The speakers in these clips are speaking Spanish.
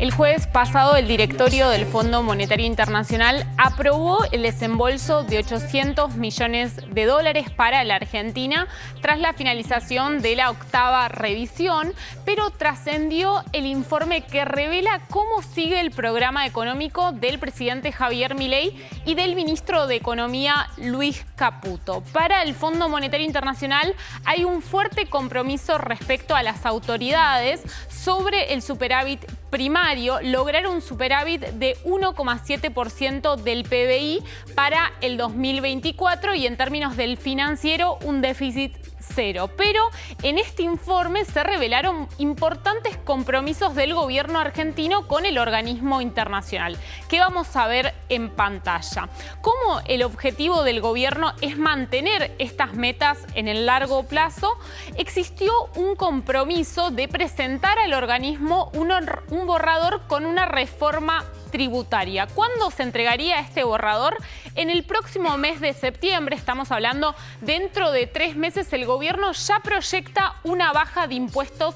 El jueves pasado, el directorio del Fondo Monetario Internacional aprobó el desembolso de 800 millones de dólares para la Argentina tras la finalización de la octava revisión, pero trascendió el informe que revela cómo sigue el programa económico del presidente Javier Milei y del ministro de Economía Luis Caputo. Para el Fondo Monetario Internacional hay un fuerte compromiso respecto a las autoridades sobre el superávit primario, lograr un superávit de 1,7% del PBI para el 2024 y en términos del financiero un déficit cero. Pero en este informe se revelaron importantes compromisos del gobierno argentino con el organismo internacional, que vamos a ver en pantalla. Cómo el objetivo del gobierno es mantener estas metas en el largo plazo, existió un compromiso de presentar al organismo un borrador con una reforma tributaria. ¿Cuándo se entregaría este borrador? En el próximo mes de septiembre, estamos hablando dentro de 3 meses, el gobierno ya proyecta una baja de impuestos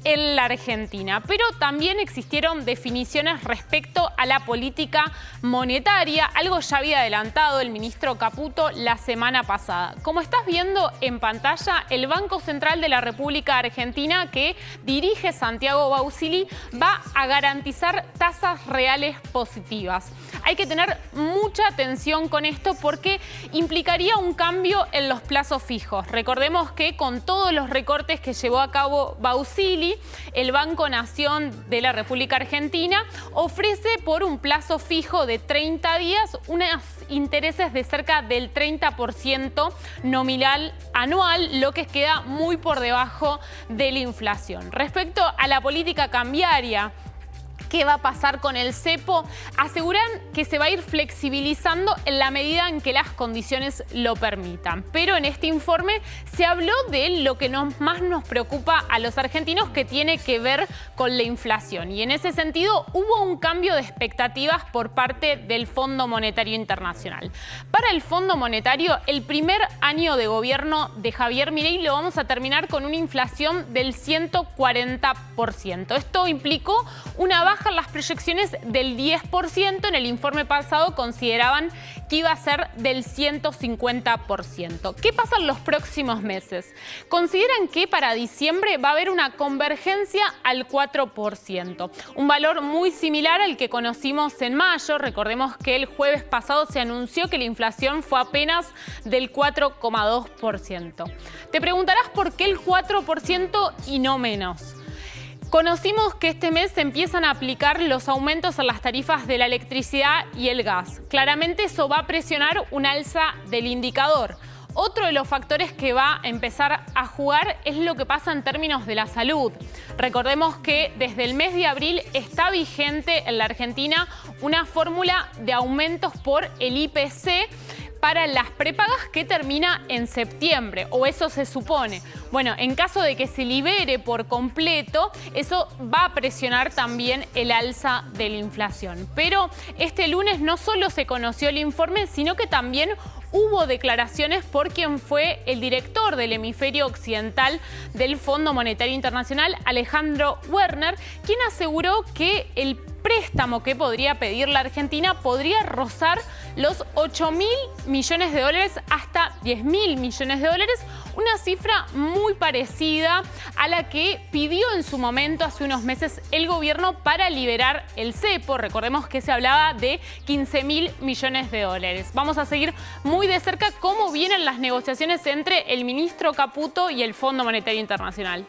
en la Argentina, pero también existieron definiciones respecto a la política monetaria, algo ya había adelantado el ministro Caputo la semana pasada. Como estás viendo en pantalla, el Banco Central de la República Argentina, que dirige Santiago Bausili, va a garantizar tasas reales positivas. Hay que tener mucha atención con esto porque implicaría un cambio en los plazos fijos. Recordemos que con todos los recortes que llevó a cabo Bausili, el Banco Nación de la República Argentina ofrece por un plazo fijo de 30 días unos intereses de cerca del 30% nominal anual, lo que queda muy por debajo de la inflación. Respecto a la política cambiaria, ¿qué va a pasar con el cepo? Aseguran que se va a ir flexibilizando en la medida en que las condiciones lo permitan. Pero en este informe se habló de lo que más nos preocupa a los argentinos, que tiene que ver con la inflación. Y en ese sentido hubo un cambio de expectativas por parte del Fondo Monetario Internacional. Para el Fondo Monetario, el primer año de gobierno de Javier Milei lo vamos a terminar con una inflación del 140%. Esto implicó una baja en las proyecciones del 10%. En el informe pasado consideraban que iba a ser del 150%. ¿Qué pasa en los próximos meses? Consideran que para diciembre va a haber una convergencia al 4%, un valor muy similar al que conocimos en mayo. Recordemos que el jueves pasado se anunció que la inflación fue apenas del 4,2%. Te preguntarás por qué el 4% y no menos. Conocimos que este mes se empiezan a aplicar los aumentos en las tarifas de la electricidad y el gas. Claramente eso va a presionar un alza del indicador. Otro de los factores que va a empezar a jugar es lo que pasa en términos de la salud. Recordemos que desde el mes de abril está vigente en la Argentina una fórmula de aumentos por el IPC para las prepagas que termina en septiembre, o eso se supone. Bueno, en caso de que se libere por completo, eso va a presionar también el alza de la inflación. Pero este lunes no solo se conoció el informe, sino que también hubo declaraciones por quien fue el director del hemisferio occidental del Fondo Monetario Internacional, Alejandro Werner, quien aseguró que el préstamo que podría pedir la Argentina podría rozar los 8.000 millones de dólares hasta 10.000 millones de dólares, una cifra muy parecida a la que pidió en su momento, hace unos meses, el gobierno para liberar el cepo. Recordemos que se hablaba de 15.000 millones de dólares. Vamos a seguir muy de cerca cómo vienen las negociaciones entre el ministro Caputo y el Fondo Monetario Internacional.